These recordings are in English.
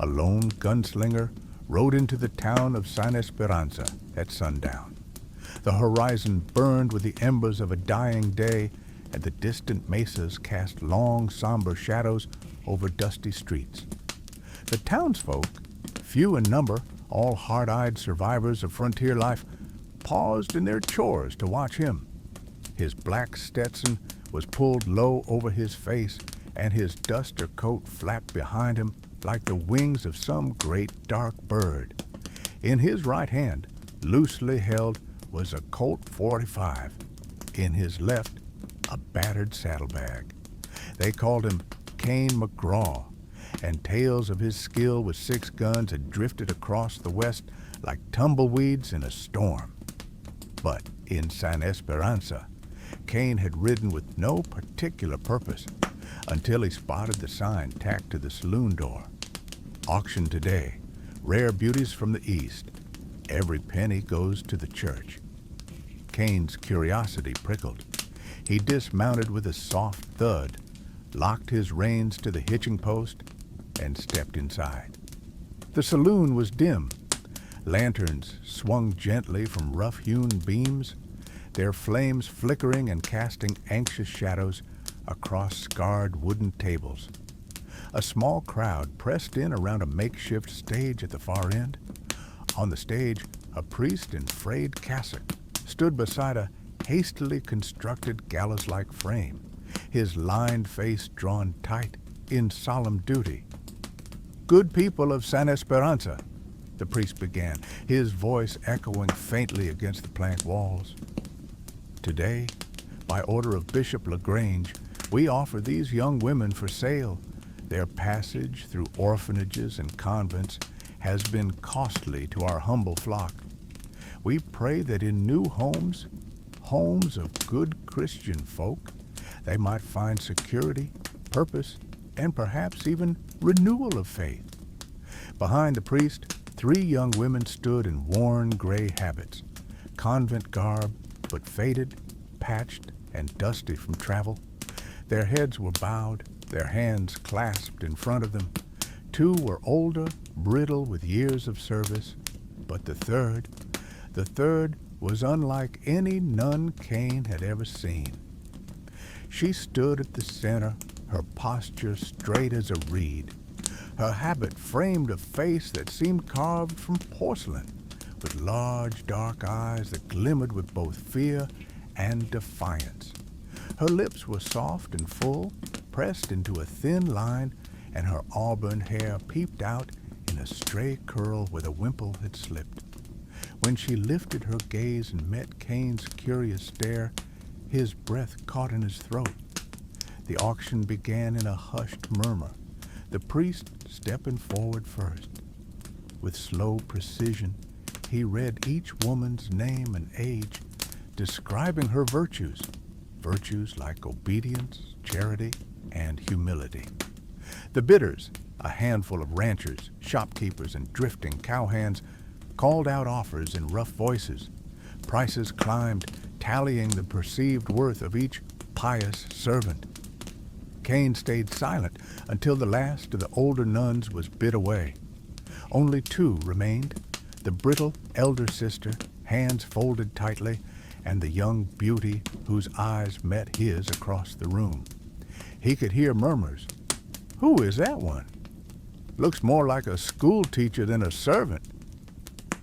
A lone gunslinger rode into the town of San Esperanza at sundown. The horizon burned with the embers of a dying day, and the distant mesas cast long, somber shadows over dusty streets. The townsfolk, few in number, all hard-eyed survivors of frontier life, paused in their chores to watch him. His black Stetson was pulled low over his face, and his duster coat flapped behind him like the wings of some great dark bird. In his right hand, loosely held, was a Colt .45. In his left, a battered saddlebag. They called him Cain McGraw, and tales of his skill with 6 guns had drifted across the West like tumbleweeds in a storm. But in San Esperanza, Cain had ridden with no particular purpose until he spotted the sign tacked to the saloon door. Auction today, rare beauties from the East. Every penny goes to the church. Cain's curiosity prickled. He dismounted with a soft thud, locked his reins to the hitching post, and stepped inside. The saloon was dim. Lanterns swung gently from rough-hewn beams, their flames flickering and casting anxious shadows across scarred wooden tables. A small crowd pressed in around a makeshift stage at the far end. On the stage, a priest in frayed cassock stood beside a hastily constructed gallows-like frame, his lined face drawn tight in solemn duty. "Good people of San Esperanza," the priest began, his voice echoing faintly against the plank walls. "Today, by order of Bishop LaGrange, we offer these young women for sale. Their passage through orphanages and convents has been costly to our humble flock. We pray that in new homes, homes of good Christian folk, they might find security, purpose, and perhaps even renewal of faith." Behind the priest, 3 young women stood in worn gray habits, convent garb, but faded, patched, and dusty from travel. Their heads were bowed, their hands clasped in front of them. 2 were older, brittle with years of service, but the third was unlike any nun Cain had ever seen. She stood at the center, her posture straight as a reed. Her habit framed a face that seemed carved from porcelain, with large dark eyes that glimmered with both fear and defiance. Her lips were soft and full, pressed into a thin line, and her auburn hair peeped out in a stray curl where the wimple had slipped. When she lifted her gaze and met Cain's curious stare, his breath caught in his throat. The auction began in a hushed murmur, the priest stepping forward first. With slow precision, he read each woman's name and age, describing her virtues like obedience, charity, and humility. The bidders, a handful of ranchers, shopkeepers, and drifting cowhands, called out offers in rough voices. Prices climbed, tallying the perceived worth of each pious servant. Cain stayed silent until the last of the older nuns was bid away. Only 2 remained, the brittle elder sister, hands folded tightly, and the young beauty whose eyes met his across the room. He could hear murmurs. "Who is that one? Looks more like a school teacher than a servant.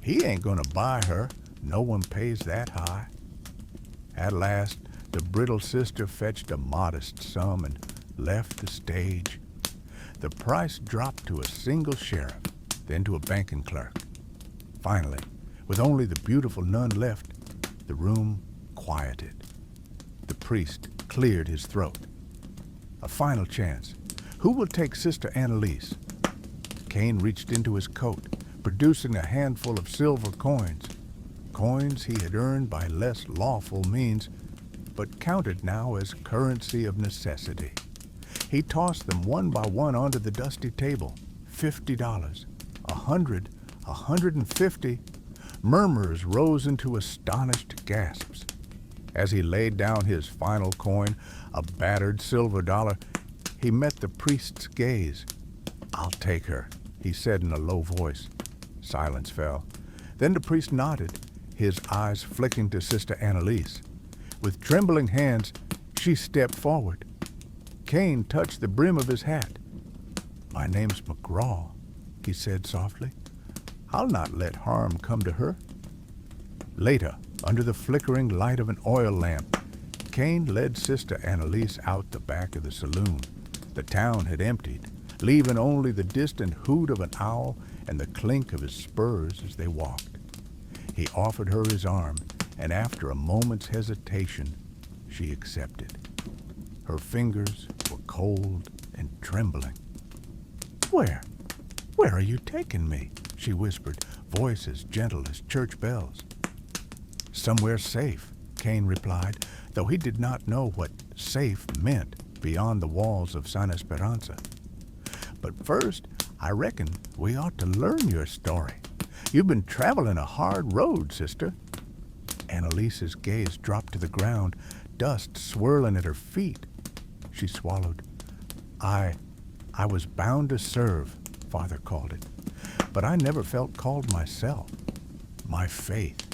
He ain't gonna buy her. No one pays that high." At last, the brittle sister fetched a modest sum and left the stage. The price dropped to a single sheriff, then to a banking clerk. Finally, with only the beautiful nun left, the room quieted. The priest cleared his throat. "A final chance. Who will take Sister Annalise?" Cain reached into his coat, producing a handful of silver coins. Coins he had earned by less lawful means, but counted now as currency of necessity. He tossed them one by one onto the dusty table. $50, $100, $150. Murmurs rose into astonished gasps. As he laid down his final coin, a battered silver dollar, he met the priest's gaze. "I'll take her," he said in a low voice. Silence fell. Then the priest nodded, his eyes flicking to Sister Annalise. With trembling hands, she stepped forward. Cain touched the brim of his hat. "My name's McGraw," he said softly. "I'll not let harm come to her." Later, under the flickering light of an oil lamp, Cain led Sister Annalise out the back of the saloon. The town had emptied, leaving only the distant hoot of an owl and the clink of his spurs as they walked. He offered her his arm, and after a moment's hesitation, she accepted. Her fingers were cold and trembling. Where are you taking me?" she whispered, voice as gentle as church bells. "Somewhere safe," Cain replied, though he did not know what safe meant beyond the walls of San Esperanza. "But first, I reckon we ought to learn your story. You've been traveling a hard road, sister." Annalise's gaze dropped to the ground, dust swirling at her feet. She swallowed. I was bound to serve," Father called it, "but I never felt called myself. My faith,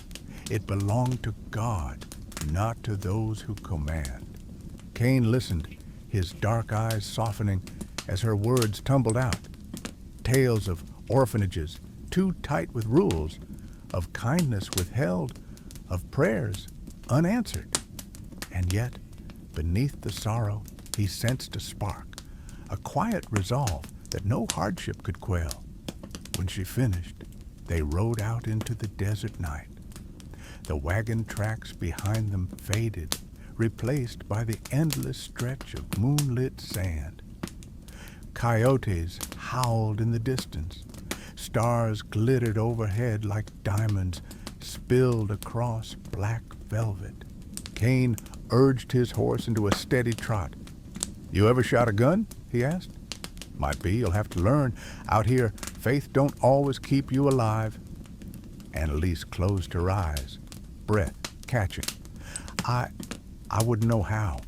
it belonged to God, not to those who command." Cain listened, his dark eyes softening as her words tumbled out. Tales of orphanages too tight with rules, of kindness withheld, of prayers unanswered. And yet, beneath the sorrow, he sensed a spark, a quiet resolve that no hardship could quell. When she finished, they rode out into the desert night. The wagon tracks behind them faded, replaced by the endless stretch of moonlit sand. Coyotes howled in the distance. Stars glittered overhead like diamonds spilled across black velvet. Cain urged his horse into a steady trot. "You ever shot a gun?" he asked. "Might be, you'll have to learn. Out here, faith don't always keep you alive." Annalise closed her eyes, breath catching. I wouldn't know how."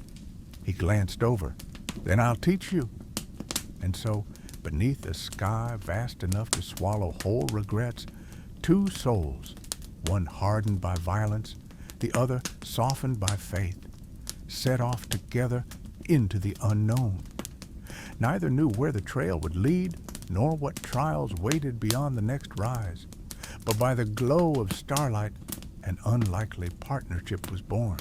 He glanced over. "Then I'll teach you." And so, beneath a sky vast enough to swallow whole regrets, two souls, one hardened by violence, the other softened by faith, set off together into the unknown. Neither knew where the trail would lead, nor what trials waited beyond the next rise. But by the glow of starlight, an unlikely partnership was born.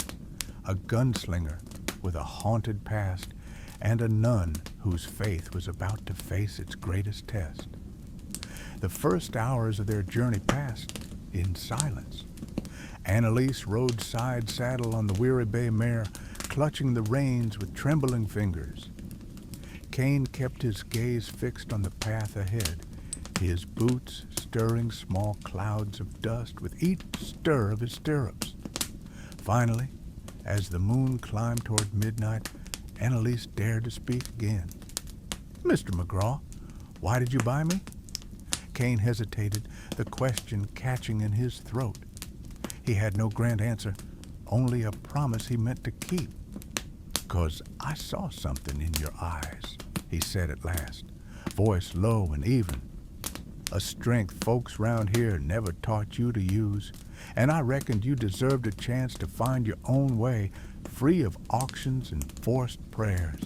A gunslinger with a haunted past, and a nun whose faith was about to face its greatest test. The first hours of their journey passed in silence. Annalise rode side saddle on the weary bay mare, clutching the reins with trembling fingers. Cain kept his gaze fixed on the path ahead, his boots stirring small clouds of dust with each stir of his stirrups. Finally, as the moon climbed toward midnight, Annalise dared to speak again. "Mr. McGraw, why did you buy me?" Cain hesitated, the question catching in his throat. He had no grand answer, only a promise he meant to keep. "'Cause I saw something in your eyes," he said at last, voice low and even. "A strength folks round here never taught you to use, and I reckoned you deserved a chance to find your own way, free of auctions and forced prayers."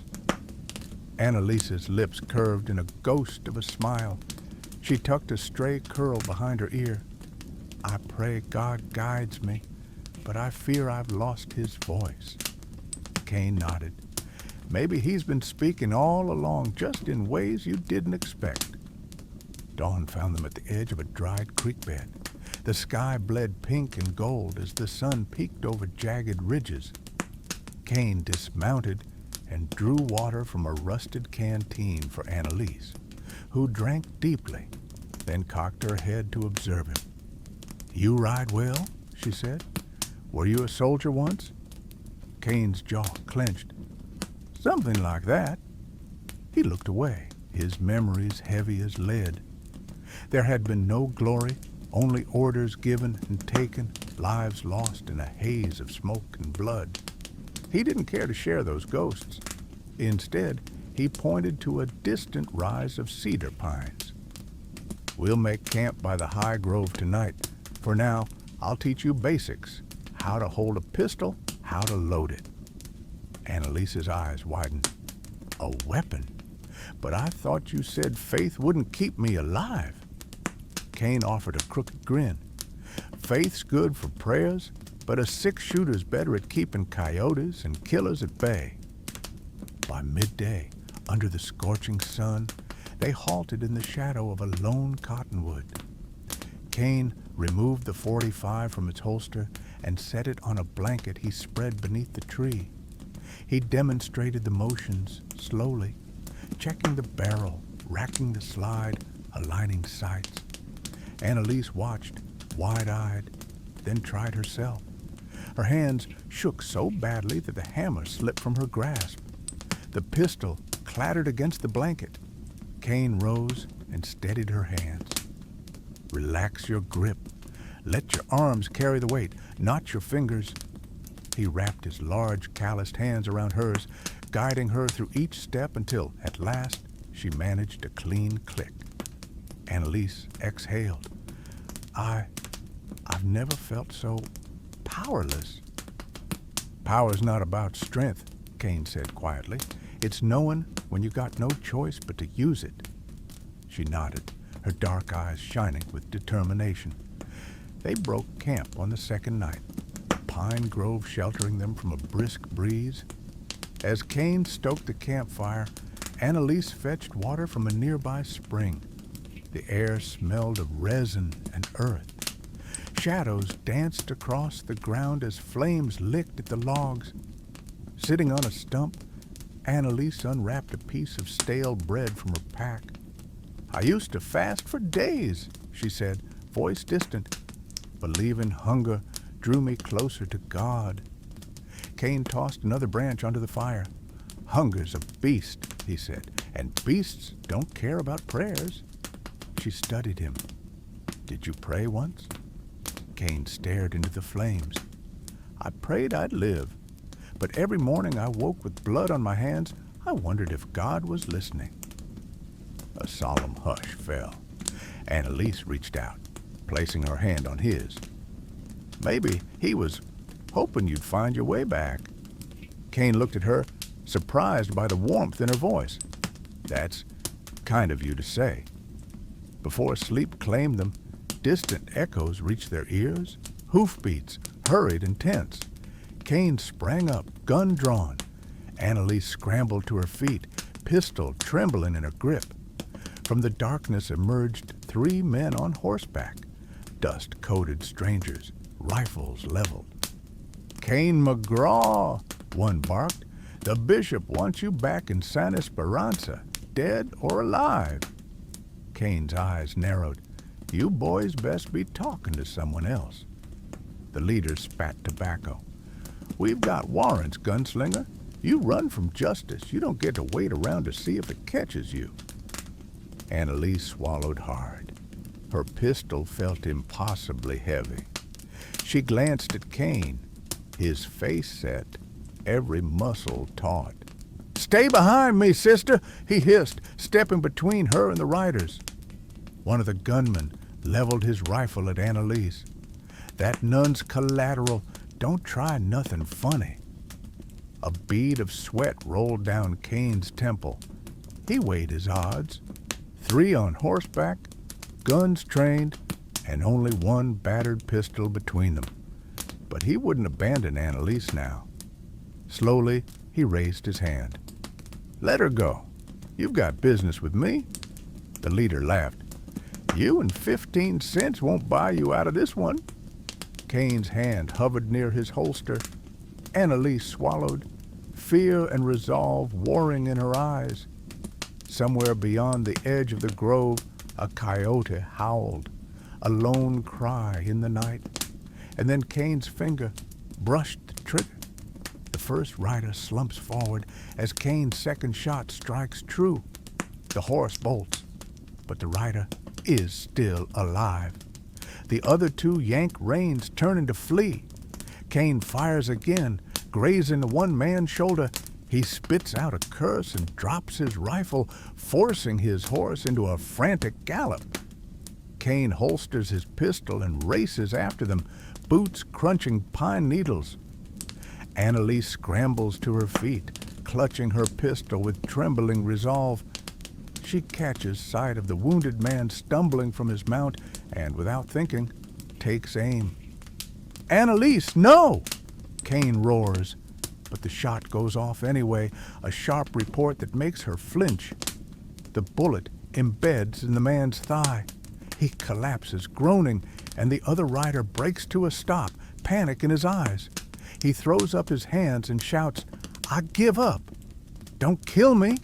Annalise's lips curved in a ghost of a smile. She tucked a stray curl behind her ear. "I pray God guides me, but I fear I've lost his voice." Cain nodded. "Maybe he's been speaking all along, just in ways you didn't expect." Dawn found them at the edge of a dried creek bed. The sky bled pink and gold as the sun peeked over jagged ridges. Cain dismounted and drew water from a rusted canteen for Annalise, who drank deeply, then cocked her head to observe him. "You ride well?" she said. "Were you a soldier once?" Cain's jaw clenched. "Something like that." He looked away, his memories heavy as lead. There had been no glory, only orders given and taken, lives lost in a haze of smoke and blood. He didn't care to share those ghosts. Instead, he pointed to a distant rise of cedar pines. We'll make camp by the high grove tonight. For now, I'll teach you basics. How to hold a pistol, how to load it. Annalise's eyes widened. A weapon? But I thought you said faith wouldn't keep me alive. Kane offered a crooked grin. Faith's good for prayers, but a six-shooter's better at keeping coyotes and killers at bay. By midday, under the scorching sun, they halted in the shadow of a lone cottonwood. Kane removed the .45 from its holster and set it on a blanket he spread beneath the tree. He demonstrated the motions slowly, checking the barrel, racking the slide, aligning sights. Annalise watched, wide-eyed, then tried herself. Her hands shook so badly that the hammer slipped from her grasp. The pistol clattered against the blanket. Kane rose and steadied her hands. Relax your grip. Let your arms carry the weight, not your fingers. He wrapped his large, calloused hands around hers, guiding her through each step until, at last, she managed a clean click. Annalise exhaled. I've never felt so powerless. Power's not about strength, Kane said quietly. It's knowing when you got no choice but to use it. She nodded, her dark eyes shining with determination. They broke camp on the second night, a pine grove sheltering them from a brisk breeze. As Kane stoked the campfire, Annalise fetched water from a nearby spring. The air smelled of resin and earth. Shadows danced across the ground as flames licked at the logs. Sitting on a stump, Annalise unwrapped a piece of stale bread from her pack. I used to fast for days, she said, voice distant. Believing hunger drew me closer to God. Kane tossed another branch onto the fire. Hunger's a beast, he said, and beasts don't care about prayers. She studied him. Did you pray once? Kane stared into the flames. I prayed I'd live, but every morning I woke with blood on my hands. I wondered if God was listening. A solemn hush fell. Annalise reached out, placing her hand on his. Maybe he was hoping you'd find your way back. Kane looked at her, surprised by the warmth in her voice. That's kind of you to say. Before sleep claimed them, distant echoes reached their ears. Hoofbeats, hurried and tense. Kane sprang up, gun drawn. Annalise scrambled to her feet, pistol trembling in her grip. From the darkness emerged three men on horseback, dust-coated strangers, rifles leveled. Kane McGraw, one barked. The bishop wants you back in San Esperanza, dead or alive. Kane's eyes narrowed. You boys best be talking to someone else. The leader spat tobacco. We've got warrants, Gunslinger. You run from justice. You don't get to wait around to see if it catches you. Annalise swallowed hard. Her pistol felt impossibly heavy. She glanced at Kane, his face set, every muscle taut. Stay behind me, sister, he hissed, stepping between her and the riders. One of the gunmen leveled his rifle at Annalise. That nun's collateral. Don't try nothing funny. A bead of sweat rolled down Kane's temple. He weighed his odds. 3 on horseback, guns trained, and only one battered pistol between them. But he wouldn't abandon Annalise now. Slowly, he raised his hand. Let her go. You've got business with me. The leader laughed. You and 15 cents won't buy you out of this one. Kane's hand hovered near his holster. Annalise swallowed, fear and resolve warring in her eyes. Somewhere beyond the edge of the grove, a coyote howled, a lone cry in the night. And then Kane's finger brushed the trigger. The first rider slumps forward as Kane's second shot strikes true. The horse bolts, but the rider is still alive. The other 2 yank reins, turning to flee. Kane fires again, grazing the one man's shoulder. He spits out a curse and drops his rifle, forcing his horse into a frantic gallop. Kane holsters his pistol and races after them, boots crunching pine needles. Annalise scrambles to her feet, clutching her pistol with trembling resolve. She catches sight of the wounded man stumbling from his mount and, without thinking, takes aim. "Annalise, no!" Kane roars, but the shot goes off anyway, a sharp report that makes her flinch. The bullet embeds in the man's thigh. He collapses, groaning, and the other rider breaks to a stop, panic in his eyes. He throws up his hands and shouts, "I give up! Don't kill me!"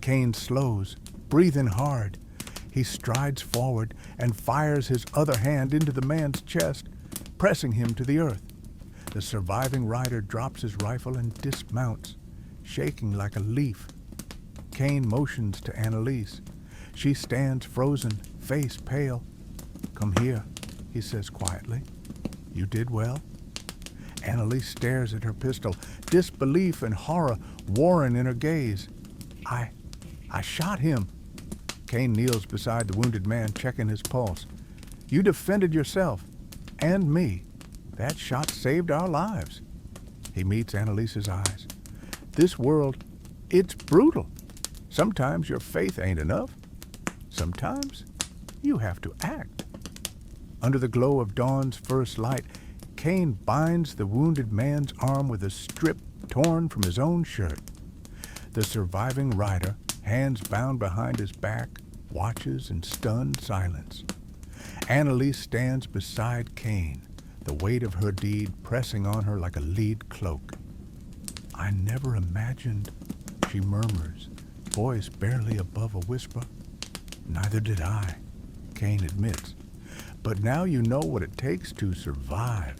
Kane slows, breathing hard. He strides forward and fires his other hand into the man's chest, pressing him to the earth. The surviving rider drops his rifle and dismounts, shaking like a leaf. Kane motions to Annalise. She stands frozen, face pale. "Come here," he says quietly. "You did well." Annalise stares at her pistol, disbelief and horror warring in her gaze. I shot him." Kane kneels beside the wounded man, checking his pulse. "You defended yourself and me. That shot saved our lives." He meets Annalise's eyes. "This world, it's brutal. Sometimes your faith ain't enough. Sometimes you have to act." Under the glow of dawn's first light, Kane binds the wounded man's arm with a strip torn from his own shirt. The surviving rider, hands bound behind his back, watches in stunned silence. Annalise stands beside Kane, the weight of her deed pressing on her like a lead cloak. "I never imagined," she murmurs, voice barely above a whisper. "Neither did I," Kane admits. "But now you know what it takes to survive."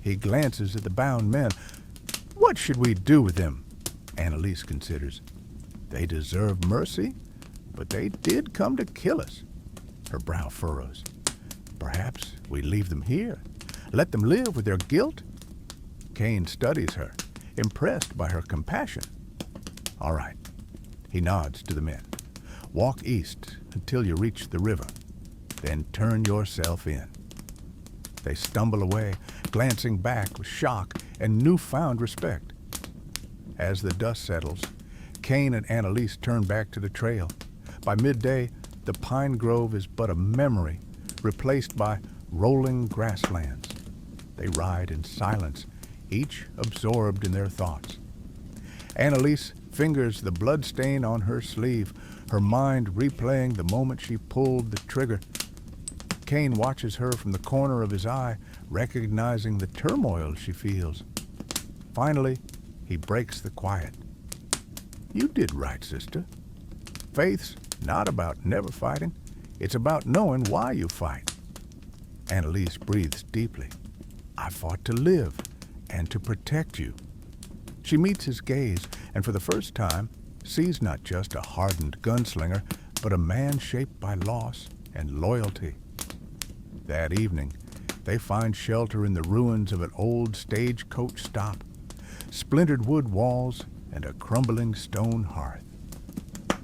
He glances at the bound men. "What should we do with them?" Annalise considers. "They deserve mercy, but they did come to kill us." Her brow furrows. "Perhaps we leave them here, let them live with their guilt?" Kane studies her, impressed by her compassion. "All right." He nods to the men. "Walk east until you reach the river. Then turn yourself in." They stumble away, glancing back with shock and newfound respect. As the dust settles, Kane and Annalise turn back to the trail. By midday, the pine grove is but a memory, replaced by rolling grasslands. They ride in silence, each absorbed in their thoughts. Annalise fingers the bloodstain on her sleeve, her mind replaying the moment she pulled the trigger. Kane watches her from the corner of his eye, recognizing the turmoil she feels. Finally, he breaks the quiet. "You did right, sister. Faith's not about never fighting. It's about knowing why you fight." Annalise breathes deeply. "I fought to live and to protect you." She meets his gaze and for the first time sees not just a hardened gunslinger, but a man shaped by loss and loyalty. That evening, they find shelter in the ruins of an old stagecoach stop, splintered wood walls, and a crumbling stone hearth.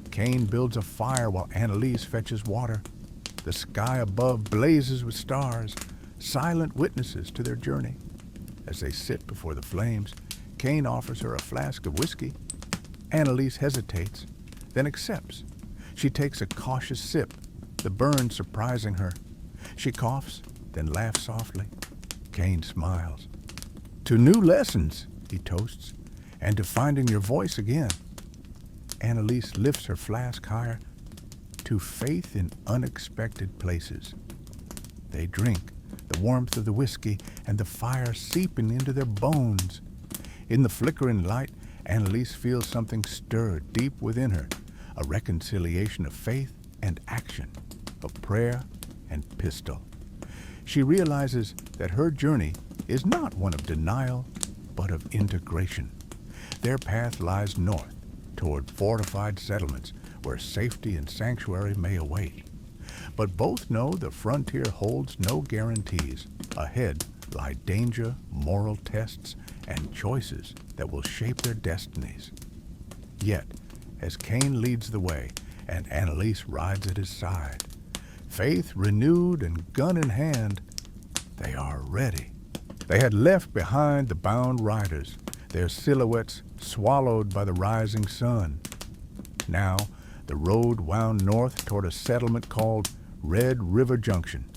Kane builds a fire while Annalise fetches water. The sky above blazes with stars, silent witnesses to their journey. As they sit before the flames, Kane offers her a flask of whiskey. Annalise hesitates, then accepts. She takes a cautious sip, the burn surprising her. She coughs, then laughs softly. Kane smiles. "To new lessons," he toasts, "and to finding your voice again." Annalise lifts her flask higher, "To faith in unexpected places." They drink, the warmth of the whiskey and the fire seeping into their bones. In the flickering light, Annalise feels something stir deep within her, a reconciliation of faith and action, of prayer and pistol. She realizes that her journey is not one of denial, but of integration. Their path lies north, toward fortified settlements where safety and sanctuary may await. But both know the frontier holds no guarantees. Ahead lie danger, moral tests, and choices that will shape their destinies. Yet, as Kane leads the way and Annalise rides at his side, Faith renewed and gun in hand, they are ready. They had left behind the bound riders, their silhouettes swallowed by the rising sun. Now, the road wound north toward a settlement called Red River Junction,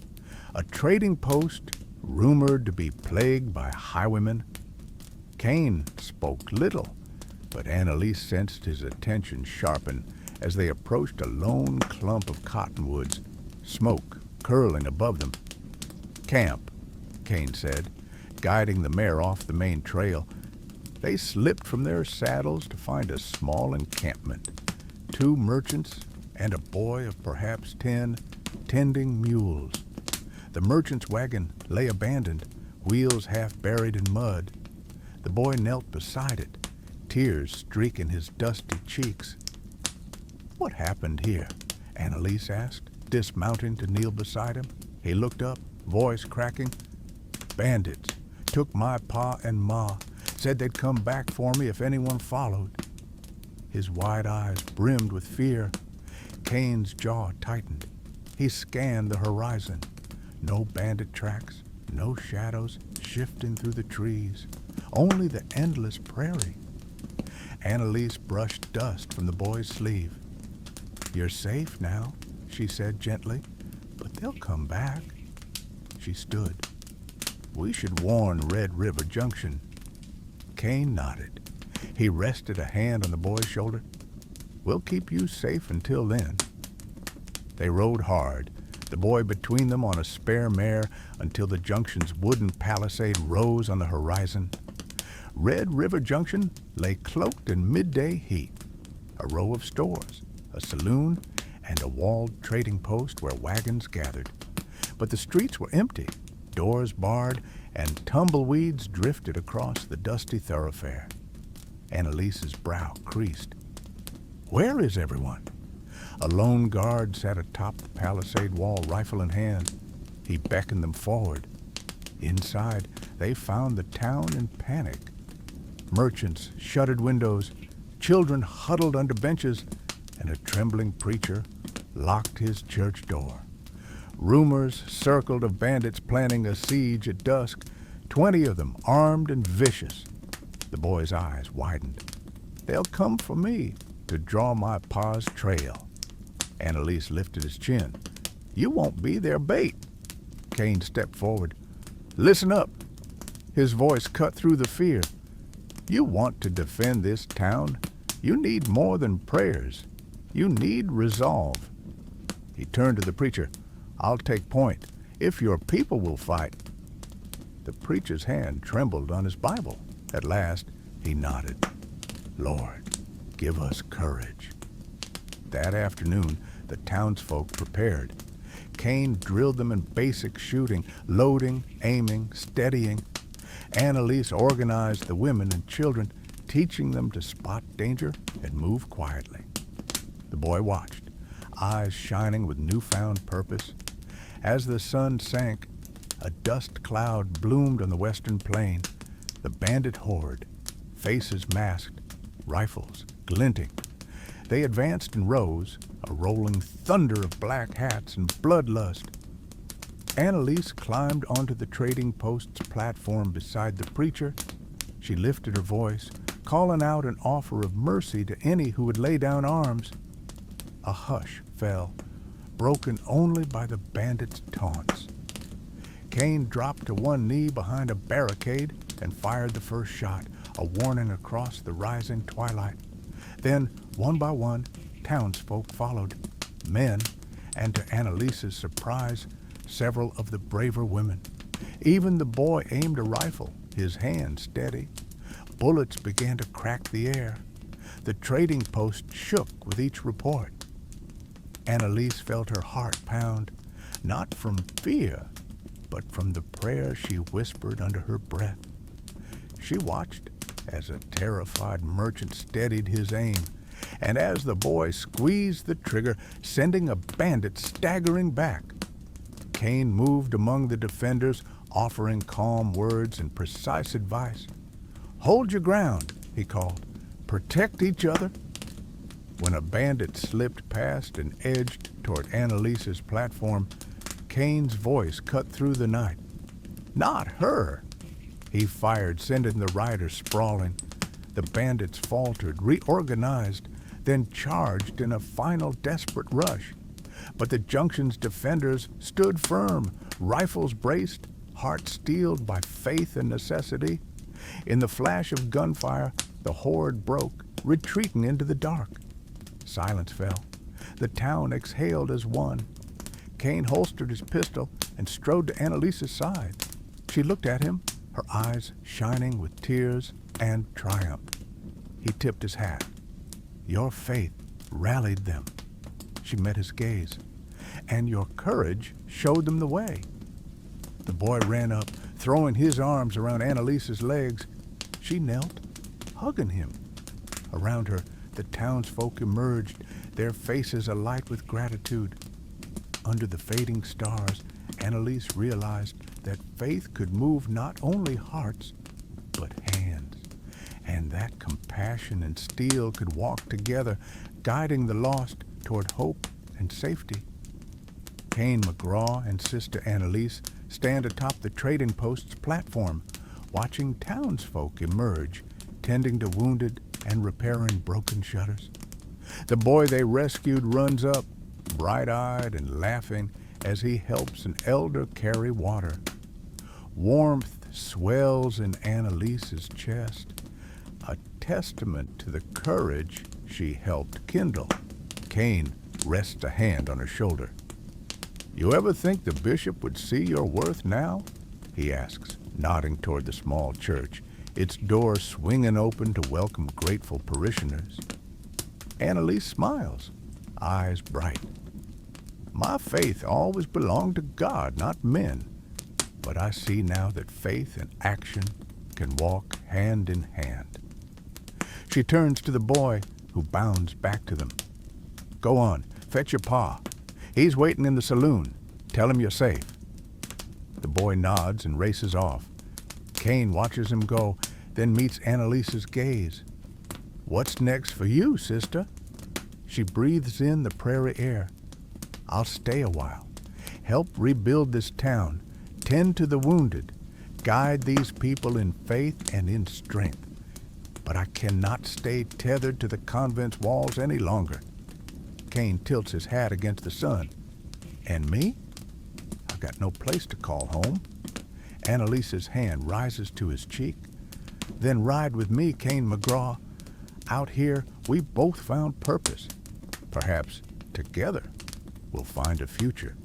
a trading post rumored to be plagued by highwaymen. Kane spoke little, but Annalise sensed his attention sharpen as they approached a lone clump of cottonwoods, smoke curling above them. "Camp," Kane said, guiding the mare off the main trail. They slipped from their saddles to find a small encampment, 2 merchants and a boy of perhaps 10 tending mules. The merchant's wagon lay abandoned, wheels half buried in mud. The boy knelt beside it, tears streaking his dusty cheeks. "What happened here?" Annalise asked, dismounting to kneel beside him. He looked up, voice cracking. "Bandits took my pa and ma, said they'd come back for me if anyone followed." His wide eyes brimmed with fear. Kane's jaw tightened. He scanned the horizon. No bandit tracks, no shadows shifting through the trees, only the endless prairie. Annalise brushed dust from the boy's sleeve. "You're safe now," she said gently, "but they'll come back." She stood. "We should warn Red River Junction." Kane nodded. He rested a hand on the boy's shoulder. "We'll keep you safe until then." They rode hard, the boy between them on a spare mare, until the junction's wooden palisade rose on the horizon. Red River Junction lay cloaked in midday heat. A row of stores, a saloon, and a walled trading post where wagons gathered. But the streets were empty, doors barred, and tumbleweeds drifted across the dusty thoroughfare. Annalise's brow creased. "Where is everyone?" A lone guard sat atop the palisade wall, rifle in hand. He beckoned them forward. Inside, they found the town in panic. Merchants shuttered windows, children huddled under benches, and a trembling preacher locked his church door. Rumors circled of bandits planning a siege at dusk, 20 of them armed and vicious. The boy's eyes widened. "They'll come for me to draw my pa's trail." Annalise lifted his chin. "You won't be their bait." Kane stepped forward. "Listen up." His voice cut through the fear. "You want to defend this town. You need more than prayers. You need resolve." He turned to the preacher. "I'll take point, if your people will fight." The preacher's hand trembled on his Bible. At last, he nodded. "Lord, give us courage." That afternoon, the townsfolk prepared. Kane drilled them in basic shooting, loading, aiming, steadying. Annalise organized the women and children, teaching them to spot danger and move quietly. The boy watched, eyes shining with newfound purpose. As the sun sank, a dust cloud bloomed on the western plain. The bandit horde, faces masked, rifles glinting. They advanced in rows, a rolling thunder of black hats and bloodlust. Annalise climbed onto the trading post's platform beside the preacher. She lifted her voice, calling out an offer of mercy to any who would lay down arms. A hush fell, broken only by the bandits' taunts. Kane dropped to one knee behind a barricade and fired the first shot, a warning across the rising twilight. Then, one by one, townsfolk followed, men, and to Annalise's surprise, several of the braver women. Even the boy aimed a rifle, his hand steady. Bullets began to crack the air. The trading post shook with each report. Annalise felt her heart pound, not from fear, but from the prayer she whispered under her breath. She watched as a terrified merchant steadied his aim, and as the boy squeezed the trigger, sending a bandit staggering back. Kane moved among the defenders, offering calm words and precise advice. "Hold your ground," he called. "Protect each other." When a bandit slipped past and edged toward Annalise's platform, Kane's voice cut through the night. Not her! He fired, sending the rider sprawling. The bandits faltered, reorganized, then charged in a final desperate rush. But the junction's defenders stood firm, rifles braced, hearts steeled by faith and necessity. In the flash of gunfire, the horde broke, retreating into the dark. Silence fell. The town exhaled as one. Kane holstered his pistol and strode to Annalise's side. She looked at him, her eyes shining with tears and triumph. He tipped his hat. Your faith rallied them. She met his gaze. And your courage showed them the way. The boy ran up, throwing his arms around Annalise's legs. She knelt, hugging him. Around her, the townsfolk emerged, their faces alight with gratitude. Under the fading stars, Annalise realized that faith could move not only hearts, but hands, and that compassion and steel could walk together, guiding the lost toward hope and safety. Kane McGraw and Sister Annalise stand atop the trading post's platform, watching townsfolk emerge, tending to wounded and repairing broken shutters. The boy they rescued runs up, bright-eyed and laughing, as he helps an elder carry water. Warmth swells in Annalise's chest, a testament to the courage she helped kindle. Kane rests a hand on her shoulder. You ever think the bishop would see your worth now? He asks, nodding toward the small church, its doors swinging open to welcome grateful parishioners. Annalise smiles, eyes bright. My faith always belonged to God, not men. But I see now that faith and action can walk hand in hand. She turns to the boy, who bounds back to them. Go on, fetch your pa. He's waiting in the saloon. Tell him you're safe. The boy nods and races off. Kane watches him go, then meets Annalise's gaze. What's next for you, sister? She breathes in the prairie air. I'll stay a while, help rebuild this town, tend to the wounded, guide these people in faith and in strength. But I cannot stay tethered to the convent's walls any longer. Kane tilts his hat against the sun. And me? I've got no place to call home. Annalise's hand rises to his cheek. Then ride with me, Kane McGraw. Out here, we both found purpose. Perhaps together we'll find a future.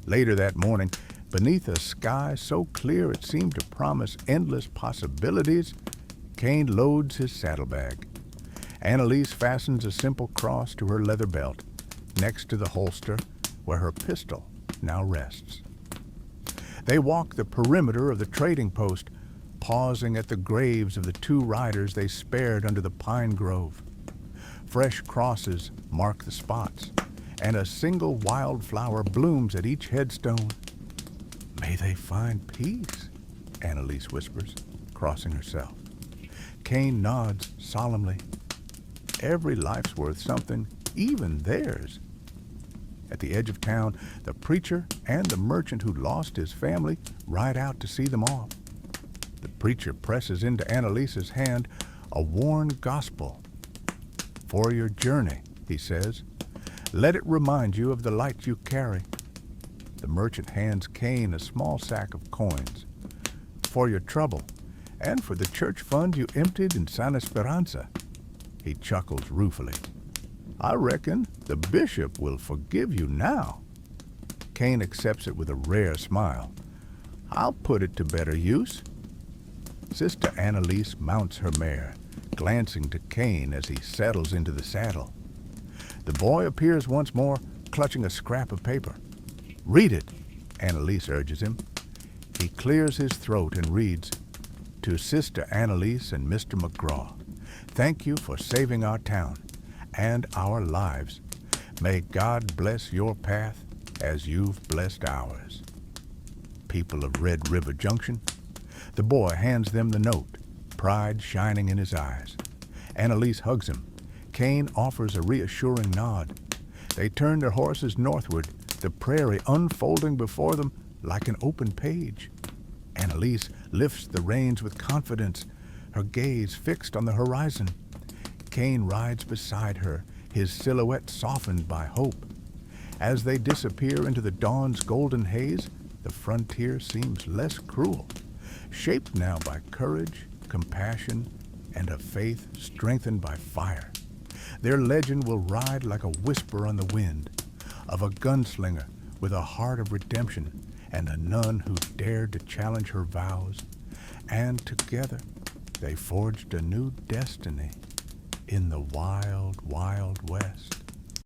Later that morning, beneath a sky so clear it seemed to promise endless possibilities, Kane loads his saddlebag. Annalise fastens a simple cross to her leather belt, next to the holster where her pistol now rests. They walk the perimeter of the trading post, pausing at the graves of the two riders they spared under the pine grove. Fresh crosses mark the spots, and a single wildflower blooms at each headstone. May they find peace, Annalise whispers, crossing herself. Kane nods solemnly. Every life's worth something, even theirs. At the edge of town, the preacher and the merchant who lost his family ride out to see them off. The preacher presses into Annalise's hand a worn gospel. For your journey, he says, let it remind you of the light you carry. The merchant hands Kane a small sack of coins. For your trouble, and for the church fund you emptied in San Esperanza. He chuckles ruefully. I reckon the bishop will forgive you now. Kane accepts it with a rare smile. I'll put it to better use. Sister Annalise mounts her mare, glancing to Kane as he settles into the saddle. The boy appears once more, clutching a scrap of paper. Read it, Annalise urges him. He clears his throat and reads, To Sister Annalise and Mr. McGraw, thank you for saving our town and our lives. May God bless your path as you've blessed ours. People of Red River Junction. The boy hands them the note, pride shining in his eyes. Annalise hugs him. Kane offers a reassuring nod. They turn their horses northward, the prairie unfolding before them like an open page. Annalise lifts the reins with confidence, her gaze fixed on the horizon. Kane rides beside her, his silhouette softened by hope. As they disappear into the dawn's golden haze, the frontier seems less cruel, shaped now by courage, compassion, and a faith strengthened by fire. Their legend will ride like a whisper on the wind, of a gunslinger with a heart of redemption and a nun who dared to challenge her vows. And together they forged a new destiny in the wild, wild West.